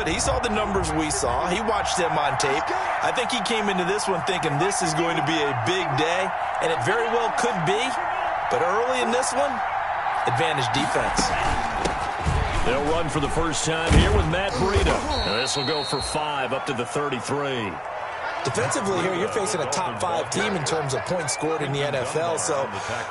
did. He saw the numbers we saw. He watched them on tape. I think he came into this one thinking this is going to be a big day, and it very well could be. But early in this one, advantage defense. They'll run for the first time here with Matt Breida. And this will go for 5 up to the 33. Defensively here, you're facing a top 5 team in terms of points scored in the NFL. So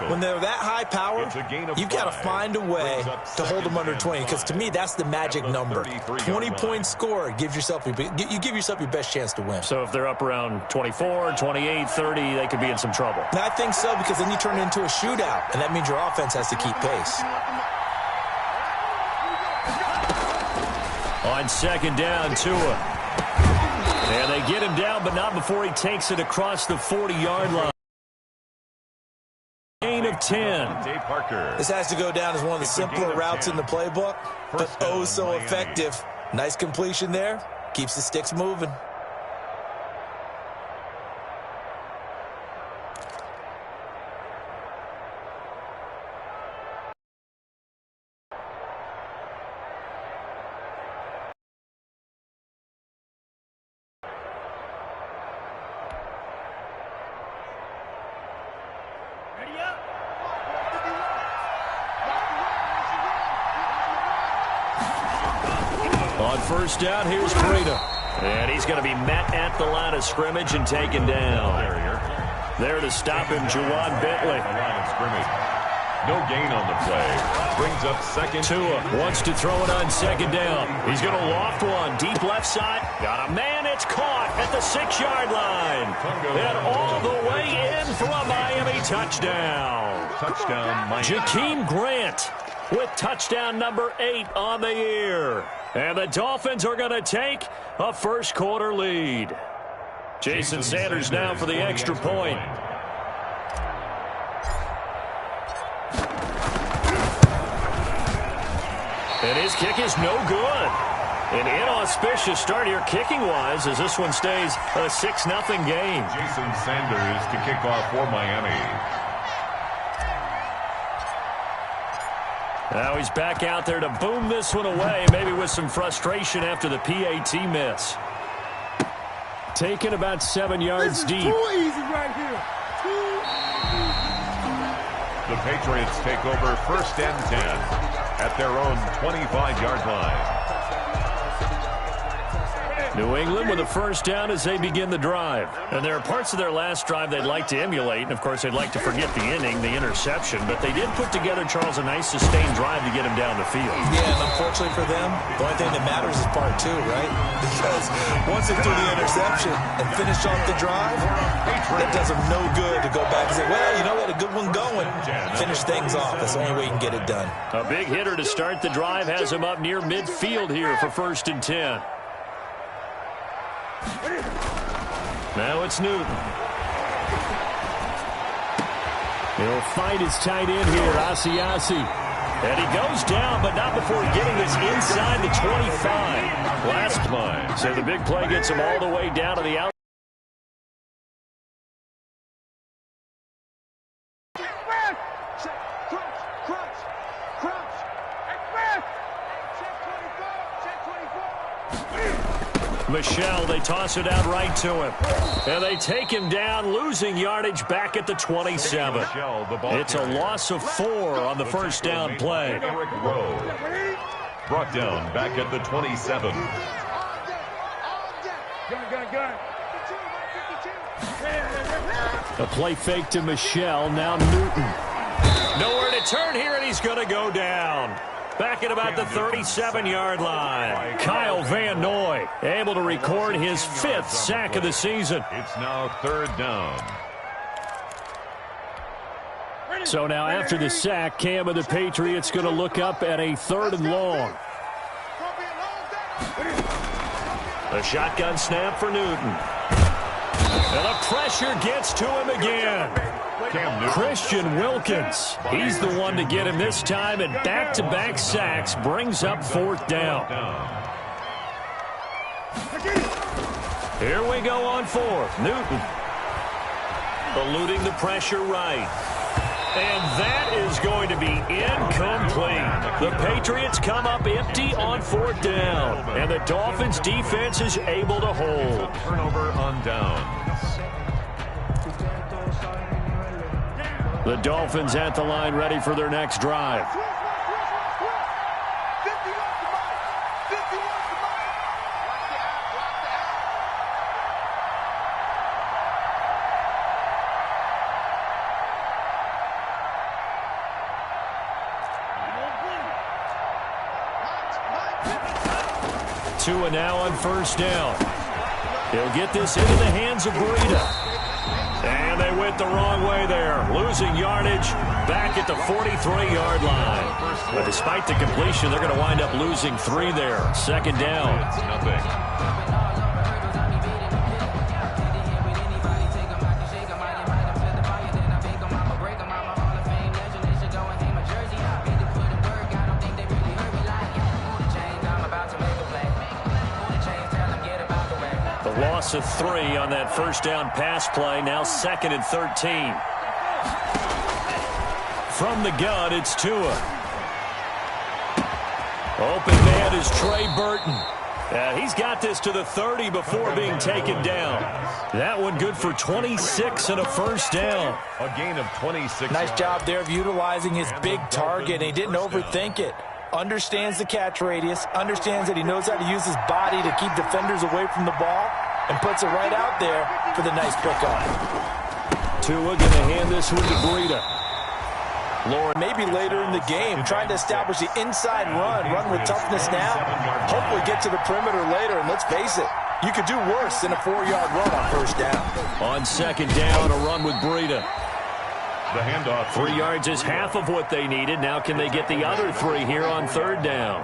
when they're that high power, you've got to find a way to hold them under 20. Because to me, that's the magic number. 20 points scored, you give yourself your best chance to win. So if they're up around 24, 28, 30, they could be in some trouble. And I think so, because then you turn it into a shootout, and that means your offense has to keep pace. On second down, Tua. And they get him down, but not before he takes it across the 40-yard line. Gain of 10. This has to go down as one of the simpler routes in the playbook, but oh so effective. Nice completion there. Keeps the sticks moving. On first down, here's Breida. And he's going to be met at the line of scrimmage and taken down. There to stop him, Juwan Bentley. No gain on the play. Brings up second. Tua wants to throw it on second down. He's going to loft one. Deep left side. Got a man. It's caught at the 6-yard line. And all the way in for a Miami touchdown. Touchdown, Miami. Jakeem Grant with touchdown number 8 on the year. And the Dolphins are going to take a first-quarter lead. Jason Sanders now for the extra point. And his kick is no good. An inauspicious start here kicking-wise as this one stays a 6-0 game. Jason Sanders to kick off for Miami. Now he's back out there to boom this one away, maybe with some frustration after the PAT miss. Taken about 7 yards deep. Too easy right here. Too easy. The Patriots take over first and 10 at their own 25-yard line. New England with a first down as they begin the drive. And there are parts of their last drive they'd like to emulate. And, of course, they'd like to forget the inning, the interception. But they did put together, Charles, a nice sustained drive to get him down the field. Yeah, and unfortunately for them, the only thing that matters is part 2, right? Because once they threw the interception and finish off the drive, that does them no good to go back and say, well, you know what, a good one going. Finish things off. That's the only way you can get it done. A big hitter to start the drive has him up near midfield here for first and 10. Now it's Newton. He'll find his tight end here, Asiasi. And he goes down, but not before getting this inside the 25. Last play. So the big play gets him all the way down to the outside. Michelle, they toss it out right to him. And they take him down, losing yardage back at the 27. It's a loss of 4 on the first down play. Eric Rowe brought down back at the 27. A play fake to Michelle, now Newton. Nowhere to turn here, and he's going to go down. Back at about the 37-yard line. Kyle Van Noy able to record his 5th sack of the season. It's now third down. So now after the sack, Cam of the Patriots going to look up at a 3rd and long. A shotgun snap for Newton. And the pressure gets to him again. Christian Wilkins, he's the one to get him this time, and back-to-back sacks brings up 4th down. Here we go on 4th. Newton eluding the pressure right. And that is going to be incomplete. The Patriots come up empty on 4th down. And the Dolphins defense is able to hold. Turnover on downs. The Dolphins at the line ready for their next drive. Tua now on 1st down. He'll get this into the hands of Breida. And they went the wrong way there. Losing yardage back at the 43-yard line. But despite the completion, they're going to wind up losing 3 there. 2nd down. It's nothing. Loss of 3 on that 1st down pass play. Now 2nd and 13. From the gun, it's Tua. Open man is Trey Burton. He's got this to the 30 before being taken down. That one good for 26 and a 1st down. A gain of 26. Nice job there of utilizing his big target. He didn't overthink it. Understands the catch radius, understands that he knows how to use his body to keep defenders away from the ball, and puts it right out there for the nice pickup. Tua going to hand this one to Breida. Lauren, maybe later in the game, trying to establish the inside run with toughness now. Hopefully get to the perimeter later, and let's face it, you could do worse than a 4-yard run on 1st down. On 2nd down, a run with Breida. The handoff. 3 yards is half of what they needed. Now can they get the other 3 here on 3rd down?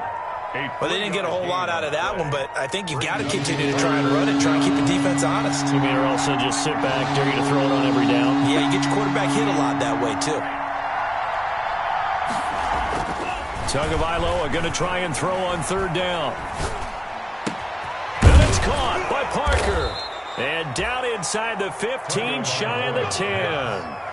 Well, they didn't get a whole lot out of that one, but I think you've got to continue to try and run it, try and keep the defense honest. You mean or also just sit back, dare you to throw it on every down? Yeah, you get your quarterback hit a lot that way, too. Tagovailoa going to try and throw on 3rd down. And it's caught by Parker. And down inside the 15, shy of the 10.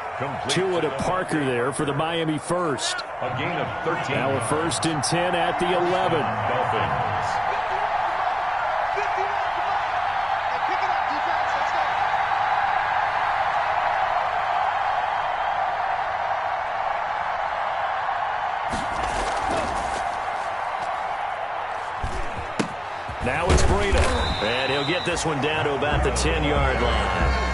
Tua to Parker there for the Miami first. A gain of 13. Now a 1st and 10 at the 11. Dolphins. Now it's Breida. And he'll get this one down to about the 10-yard line.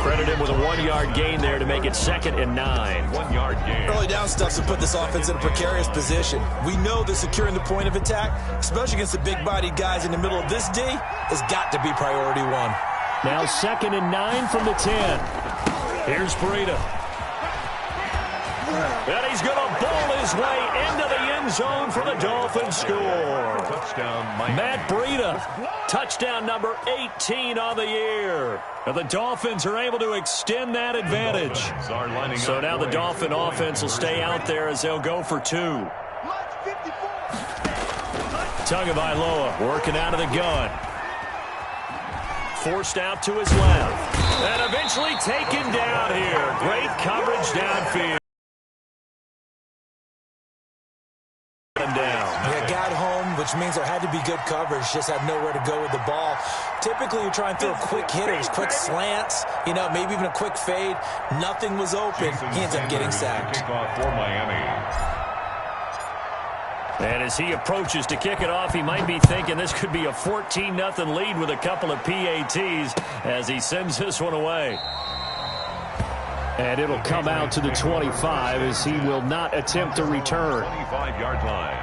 Credit him with a 1-yard gain there to make it 2nd and 9. 1-yard gain. Early down stuff's to put this offense in a precarious position. We know that securing the point of attack, especially against the big-bodied guys in the middle of this D, has got to be priority 1. Now 2nd and 9 from the 10. Here's Breida. And he's going to bowl his way into the end zone for the Dolphins score. Touchdown, Mike. Matt Breida, touchdown number 18 on the year. And the Dolphins are able to extend that advantage. So now the Dolphin offense will stay out there as they'll go for 2. Tagovailoa working out of the gun. Forced out to his left. And eventually taken down here. Great coverage downfield. Yeah, got home, which means there had to be good coverage, just had nowhere to go with the ball. Typically, you try and throw quick hitters, quick slants, you know, maybe even a quick fade. Nothing was open. He ends up getting sacked. Kickoff for Miami. And as he approaches to kick it off, he might be thinking this could be a 14-0 lead with a couple of PATs as he sends this one away. And it'll come out to the 25 as he will not attempt to return. 25-yard line.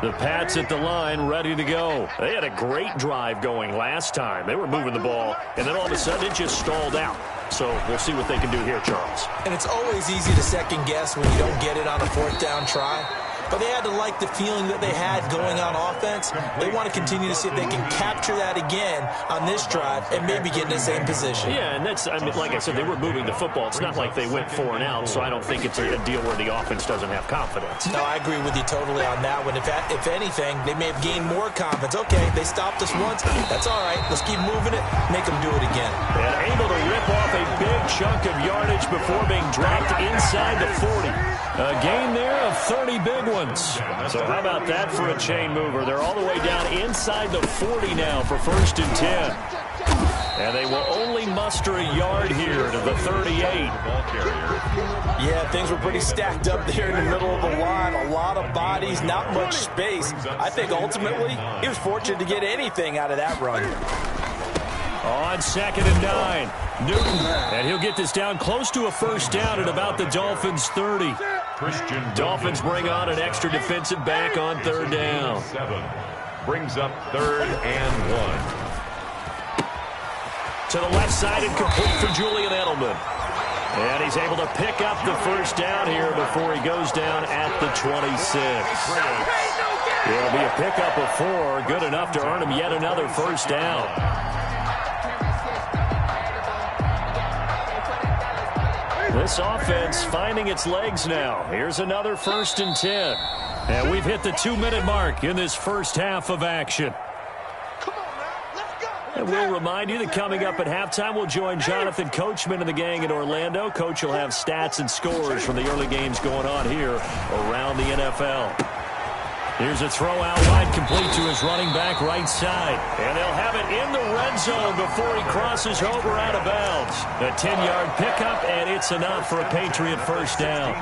The Pats at the line, ready to go. They had a great drive going last time. They were moving the ball, and then all of a sudden it just stalled out. So we'll see what they can do here, Charles. And it's always easy to second guess when you don't get it on a 4th down try. but they had to like the feeling that they had going on offense. They want to continue to see if they can capture that again on this drive and maybe get in the same position. Yeah, and that's, I mean, like I said, they were moving the football. It's not like they went 4 and out, so I don't think it's a deal where the offense doesn't have confidence. No, I agree with you totally on that one. If anything, they may have gained more confidence. Okay, they stopped us once. That's all right. Let's keep moving it. Make them do it again. And able to rip off a big chunk of yardage before being dropped inside the 40. A gain there of 30 big ones. So how about that for a chain mover? They're all the way down inside the 40 now for 1st and 10. And they will only muster a yard here to the 38. Yeah, things were pretty stacked up there in the middle of the line. A lot of bodies, not much space. I think ultimately he was fortunate to get anything out of that run. On 2nd and 9, Newton. And he'll get this down close to a 1st down at about the Dolphins' 30. Dolphins bring on an extra defensive back on 3rd down. 7 brings up 3rd and 1. To the left side and complete for Julian Edelman. And he's able to pick up the 1st down here before he goes down at the 26. It'll be a pickup of 4, good enough to earn him yet another 1st down. This offense finding its legs now. Here's another 1st and 10. And we've hit the 2-minute mark in this first half of action. And we'll remind you that coming up at halftime, we'll join Jonathan Coachman and the gang in Orlando. Coach will have stats and scores from the early games going on here around the NFL. Here's a throw out wide, complete to his running back right side. And they'll have it in the red zone before he crosses over out of bounds. A 10-yard pickup, and it's enough for a Patriot 1st down.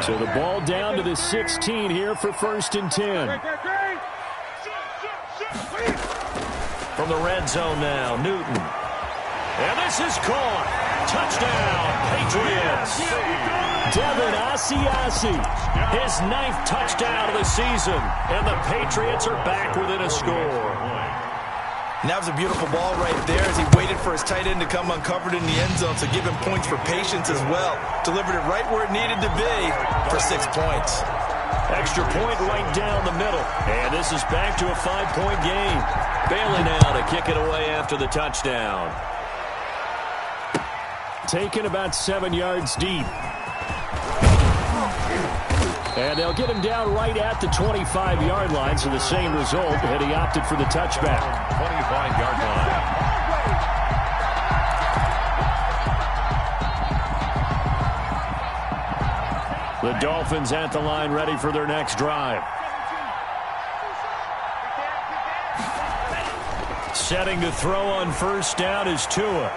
So the ball down to the 16 here for 1st and 10. From the red zone now, Newton. And this is caught. Touchdown, Patriots. Devin Asiasi, his 9th touchdown of the season. And the Patriots are back within a score. And that was a beautiful ball right there as he waited for his tight end to come uncovered in the end zone, so give him points for patience as well. Delivered it right where it needed to be for 6 points. Extra point right down the middle. And this is back to a 5-point game. Bailey now to kick it away after the touchdown. Taken about 7 yards deep. And they'll get him down right at the 25-yard line, so the same result, and he opted for the touchback. 25-yard line. The Dolphins at the line ready for their next drive. Setting to throw on 1st down is Tua.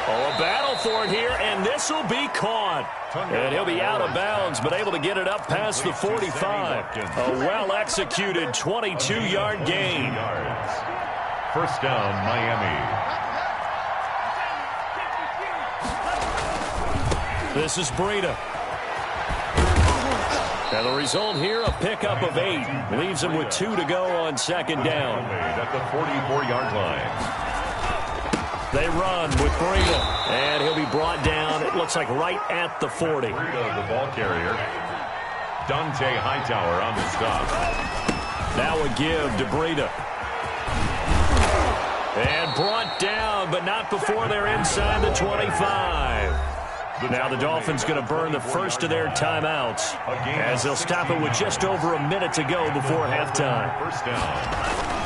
Oh, a battle for it here, and this will be caught. And he'll be out of bounds, but able to get it up past the 45. A well-executed 22-yard gain. 1st down, Miami. This is Breida. And the result here, a pickup of 8. Leaves him with 2 to go on 2nd down. At the 44-yard line. They run with Breida, and he'll be brought down, it looks like right at the 40. Breida, the ball carrier. Dante Hightower on the stop. Now a give to Breida. And brought down, but not before they're inside the 25. Now the Dolphins going to burn the first of their timeouts as they'll stop it with just over a minute to go before halftime. 1st down.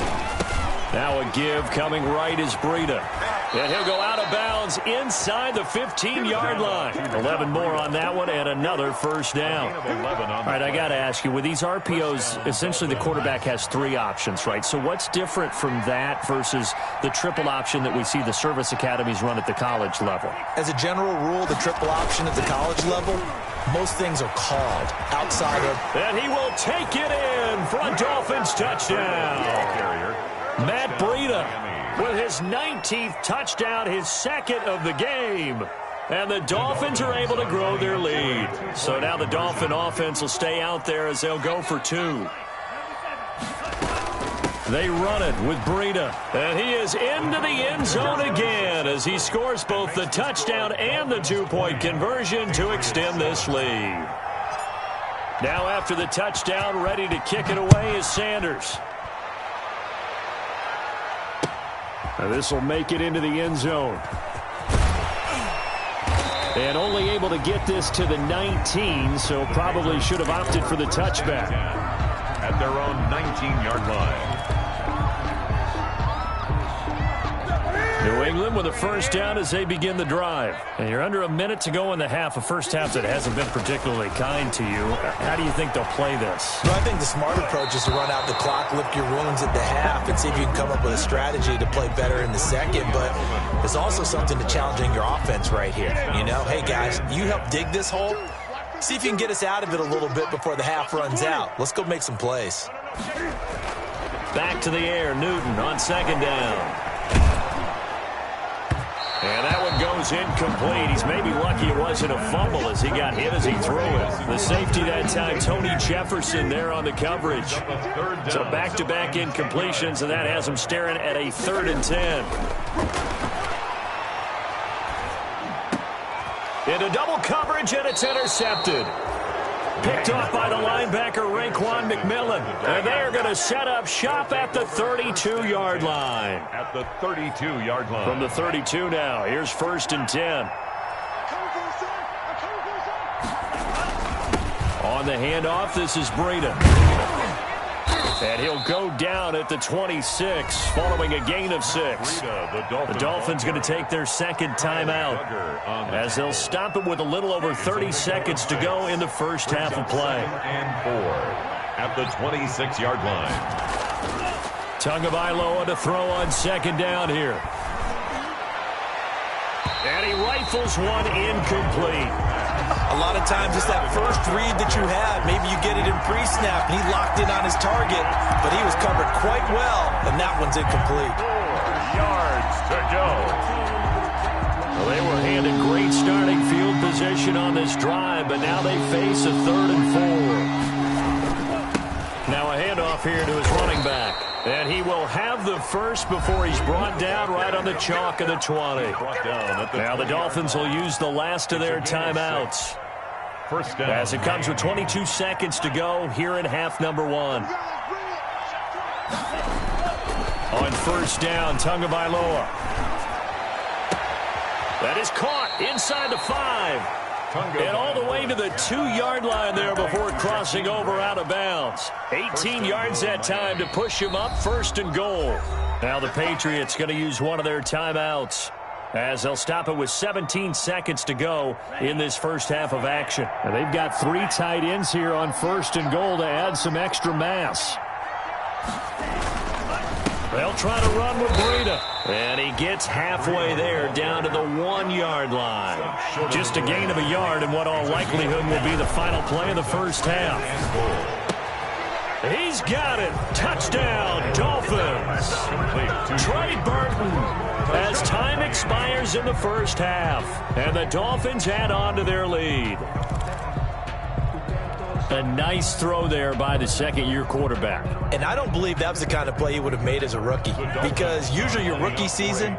Now a give coming right is Breida. And he'll go out of bounds inside the 15-yard line. 11 more on that one and another 1st down. All right, I got to ask you, with these RPOs, essentially the quarterback has 3 options, right? So what's different from that versus the triple option that we see the service academies run at the college level? As a general rule, the triple option at the college level, most things are called outside of... And he will take it in for a Dolphins touchdown. Matt Breida with his 19th touchdown, his 2nd of the game. And the Dolphins are able to grow their lead. So now the Dolphin offense will stay out there as they'll go for 2. They run it with Breida. And he is into the end zone again as he scores both the touchdown and the 2-point conversion to extend this lead. Now after the touchdown, ready to kick it away is Sanders. This will make it into the end zone. And only able to get this to the 19, so probably should have opted for the touchback. At their own 19-yard line. New England with a first down as they begin the drive. And you're under a minute to go in the half, a first half that hasn't been particularly kind to you. How do you think they'll play this? Well, I think the smart approach is to run out the clock, lick your wounds at the half, and see if you can come up with a strategy to play better in the second. But there's also something to challenging your offense right here. You know, hey, guys, you help dig this hole. See if you can get us out of it a little bit before the half runs out. Let's go make some plays. Back to the air, Newton on second down. And that one goes incomplete. He's maybe lucky it wasn't a fumble as he got hit as he threw it. The safety that time, Tony Jefferson there on the coverage. So back-to-back incompletions, and that has him staring at a 3rd and 10. Into double coverage, and it's intercepted. Picked off by the linebacker, Raekwon McMillan. And they're going to set up shop at the 32-yard line. At the 32-yard line. From the 32 now, here's 1st and 10. On the handoff, this is Breida. And he'll go down at the 26 following a gain of 6. The Dolphins going to take their second timeout as they'll stop it with a little over 30 seconds to go in the first half of play. And 4 at the 26-yard line. Tagovailoa to throw on second down here. And he rifles one incomplete. A lot of times it's that first read that you have. Maybe you get it in pre-snap, and he locked in on his target, but he was covered quite well, and that one's incomplete. 4 yards to go. Well, they were handed great starting field position on this drive, but now they face a 3rd and 4. Now a handoff here to his running back. And he will have the first before he's brought down right on the chalk of the 20. Now the Dolphins will use the last of their timeouts. First down. As it comes with 22 seconds to go here in half number 1. On first down, Tagovailoa. That is caught inside the 5. And all the way to the 2-yard line there before crossing over out of bounds. 18 yards that time to push him up, 1st and goal. Now the Patriots going to use one of their timeouts as they'll stop it with 17 seconds to go in this first half of action. And they've got 3 tight ends here on 1st and goal to add some extra mass. They'll try to run with Breida. And he gets halfway there down to the 1-yard line. Just a gain of a yard in what all likelihood will be the final play of the first half. He's got it. Touchdown, Dolphins. Trey Burton as time expires in the first half. And the Dolphins add on to their lead. A nice throw there by the second-year quarterback. And I don't believe that was the kind of play he would have made as a rookie, because usually your rookie season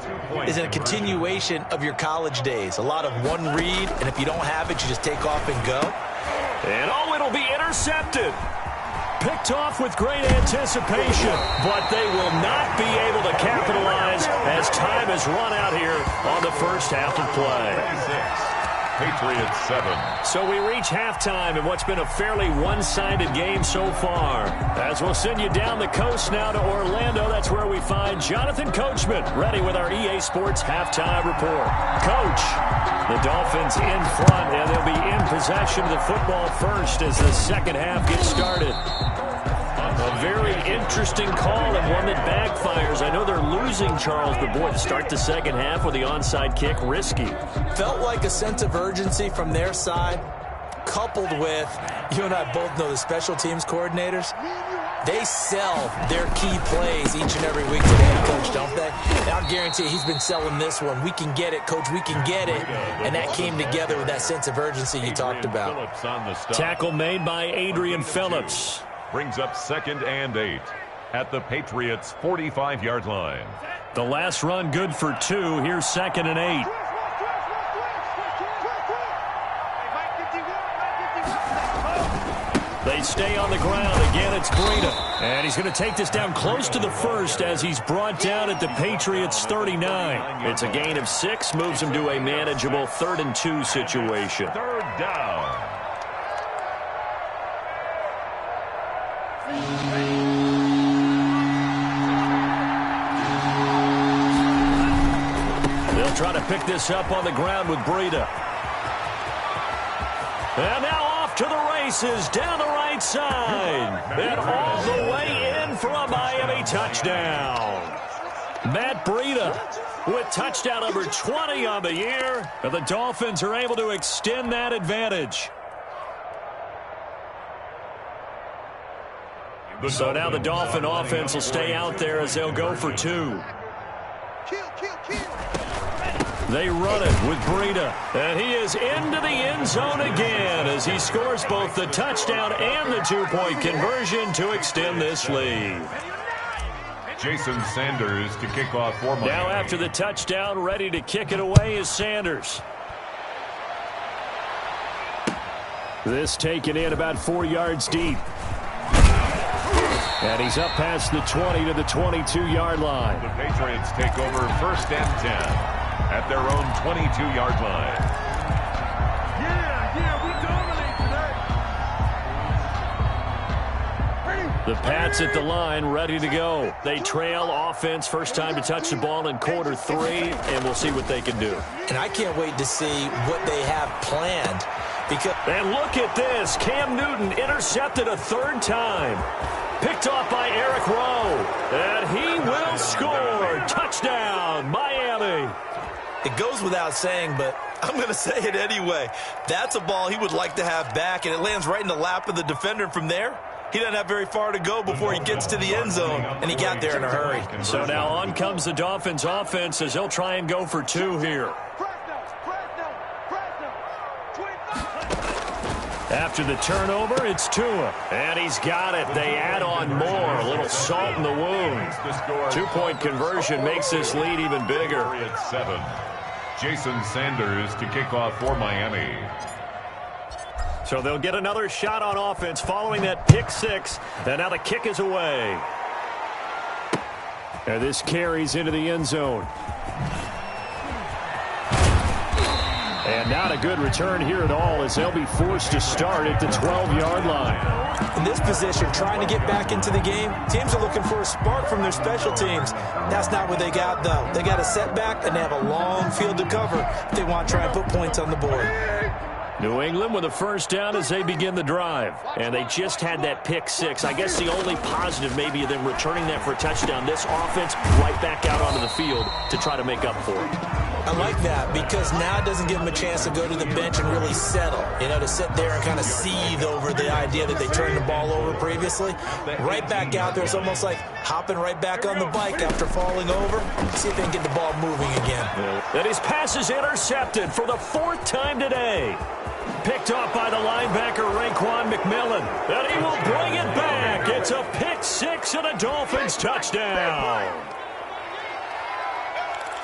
is a continuation of your college days. A lot of one read, and if you don't have it, you just take off and go. And oh, it'll be intercepted. Picked off with great anticipation, but they will not be able to capitalize as time has run out here on the first half of play. Patriots 7. So we reach halftime in what's been a fairly one-sided game so far. As we'll send you down the coast now to Orlando, that's where we find Jonathan Coachman ready with our EA Sports halftime report. Coach, the Dolphins in front, and they'll be in possession of the football first as the second half gets started. A very interesting call and one that backfires. I know they're losing, Charles, but boy, to start the second half with the onside kick, risky. Felt like a sense of urgency from their side, coupled with, you and I both know the special teams coordinators, they sell their key plays each and every week to the head coach, don't they? And I'll guarantee he's been selling this one. We can get it, Coach, we can get it. And that came together with that sense of urgency you talked about. Tackle made by Adrian Phillips. Brings up 2nd and 8 at the Patriots' 45-yard line. The last run good for 2. Here's 2nd and 8. They stay on the ground. Again, it's Breida. And he's going to take this down close to the first as he's brought down at the Patriots' 39. It's a gain of 6, moves him to a manageable 3rd and 2 situation. 3rd down. They'll try to pick this up on the ground with Breida. And now off to the races down the right side. And all the way in for a Miami touchdown. Matt Breida with touchdown number 20 on the year. And the Dolphins are able to extend that advantage. So now the Dolphin offense will stay out there as they'll go for 2. They run it with Breida, and he is into the end zone again as he scores both the touchdown and the 2-point conversion to extend this lead. Jason Sanders to kick off for Miami. Now after the touchdown, ready to kick it away is Sanders. This taken in about 4 yards deep. And he's up past the 20 to the 22-yard line. The Patriots take over 1st and 10. At their own 22-yard line. Yeah, we dominate today. The Pats at the line, ready to go. They trail offense, first time to touch the ball in quarter 3, and we'll see what they can do. And I can't wait to see what they have planned. And look at this. Cam Newton intercepted a 3rd time. Picked off by Eric Rowe. And he will score. Touchdown, Miami. It goes without saying, but I'm going to say it anyway. That's a ball he would like to have back, and it lands right in the lap of the defender. From there, he doesn't have very far to go before he gets to the end zone, and he got there in a hurry. So now on comes the Dolphins offense as they'll try and go for 2 here. After the turnover, it's Tua. And he's got it. They add on more. A little salt in the wound. 2-point conversion makes this lead even bigger. At 7. Jason Sanders to kick off for Miami. So they'll get another shot on offense following that pick 6. And now the kick is away. And this carries into the end zone. And not a good return here at all as they'll be forced to start at the 12-yard line. In this position, trying to get back into the game, teams are looking for a spark from their special teams. That's not what they got, though. They got a setback, and they have a long field to cover if they want to try and put points on the board. New England with a first down as they begin the drive. And they just had that pick 6. I guess the only positive maybe of them returning that for a touchdown. This offense right back out onto the field to try to make up for it. I like that because now it doesn't give them a chance to go to the bench and really settle. You know, to sit there and kind of seethe over the idea that they turned the ball over previously. Right back out there. It's almost like hopping right back on the bike after falling over. See if they can get the ball moving again. And his pass is intercepted for the 4th time today. Picked off by the linebacker, Raekwon McMillan. And he will bring it back. It's a pick 6 and a Dolphins touchdown.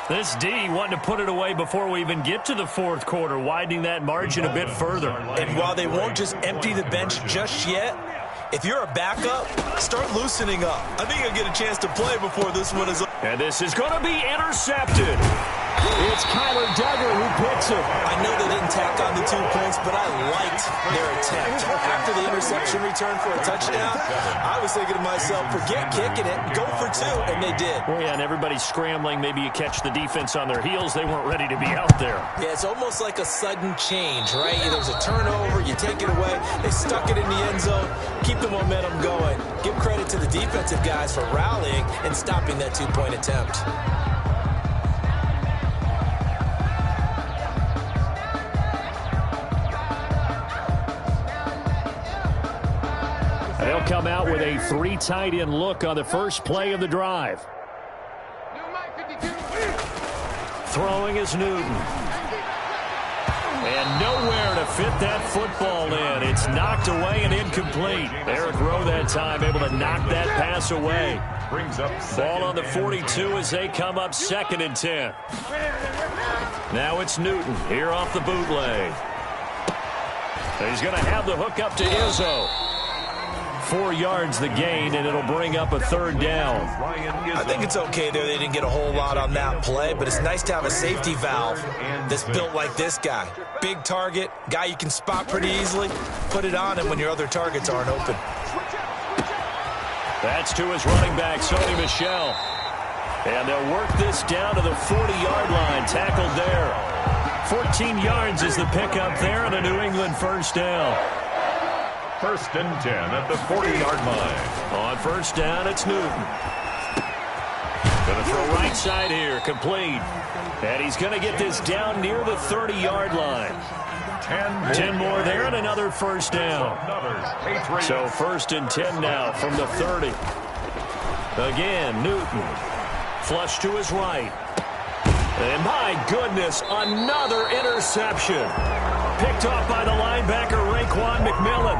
This D wanting to put it away before we even get to the 4th quarter, widening that margin a bit further. And while they won't just empty the bench just yet, if you're a backup, start loosening up. I think you'll get a chance to play before this one is over. And this is going to be intercepted. It's Kyler Duggar who picks it. I know they didn't tack on the 2 points, but I liked their attempt. After the interception return for a touchdown, I was thinking to myself, forget kicking it, go for 2, and they did. Well, yeah, and everybody's scrambling. Maybe you catch the defense on their heels. They weren't ready to be out there. Yeah, it's almost like a sudden change, right? There's a turnover, you take it away, they stuck it in the end zone, keep the momentum going. Give credit to the defensive guys for rallying and stopping that 2-point attempt. They'll come out with a 3 tight end look on the first play of the drive. Throwing is Newton. And nowhere to fit that football in. It's knocked away and incomplete. Eric Rowe that time able to knock that pass away. Brings up Ball on the 42 as they come up 2nd and 10. Now it's Newton here off the bootleg. He's going to have the hook up to Izzo. 4 yards the gain, and it'll bring up a 3rd down. I think it's okay there. They didn't get a whole lot on that play, but it's nice to have a safety valve that's built like this guy. Big target, guy you can spot pretty easily. Put it on him when your other targets aren't open. That's to his running back, Sony Michel. And they'll work this down to the 40-yard line, tackled there. 14 yards is the pickup there, and a New England 1st down. 1st and 10 at the 40-yard line. On 1st down, it's Newton. Going to throw right side here, complete. And he's going to get this down near the 30-yard line. 10 more there, and another 1st down. So 1st and 10 now from the 30. Again, Newton. Flush to his right. And my goodness, another interception. Picked off by the linebacker, Raekwon McMillan.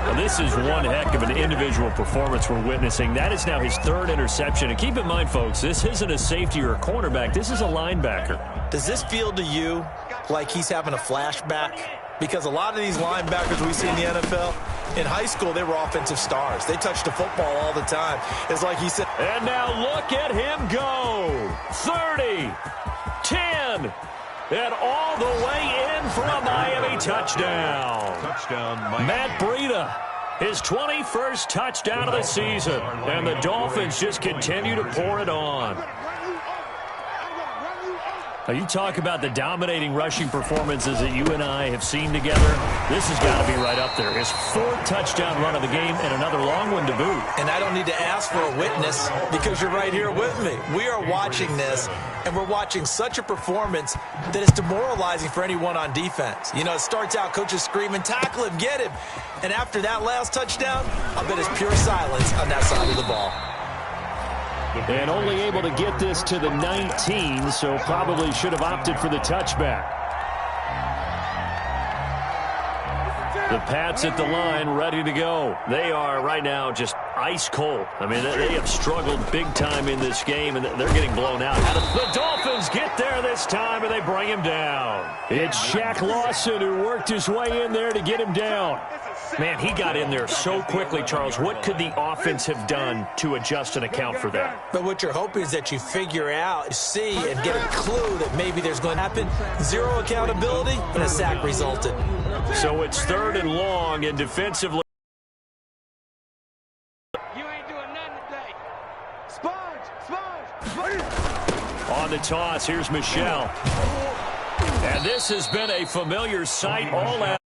Well, this is one heck of an individual performance we're witnessing. That is now his 3rd interception. And keep in mind, folks, this isn't a safety or a cornerback. This is a linebacker. Does this feel to you like he's having a flashback? Because a lot of these linebackers we see in the NFL, in high school, they were offensive stars. They touched the football all the time. It's like he said. And now look at him go. 30, 10, and all the way in for a Miami touchdown. Matt Breida, his 21st touchdown of the season. And the Dolphins just continue to pour it on. Now, you talk about the dominating rushing performances that you and I have seen together. This has got to be right up there. His 4th touchdown run of the game and another long one to boot. And I don't need to ask for a witness because you're right here with me. We are watching this, and we're watching such a performance that is demoralizing for anyone on defense. You know, it starts out coaches screaming, tackle him, get him. And after that last touchdown, I bet it's pure silence on that side of the ball. And only able to get this to the 19, so probably should have opted for the touchback. The Pats at the line, ready to go. They are right now just ice cold. I mean, they have struggled big time in this game, and they're getting blown out. The Dolphins get there this time, and they bring him down. It's Shaq Lawson who worked his way in there to get him down. Man, he got in there so quickly, Charles. What could the offense have done to adjust and account for that? But what you're hoping is that you figure out, see, and get a clue that maybe there's going to happen. Zero accountability, and a sack resulted. So it's 3rd and long, and defensively. You ain't doing nothing today. Sponge. On the toss, here's Michel. And this has been a familiar sight all out.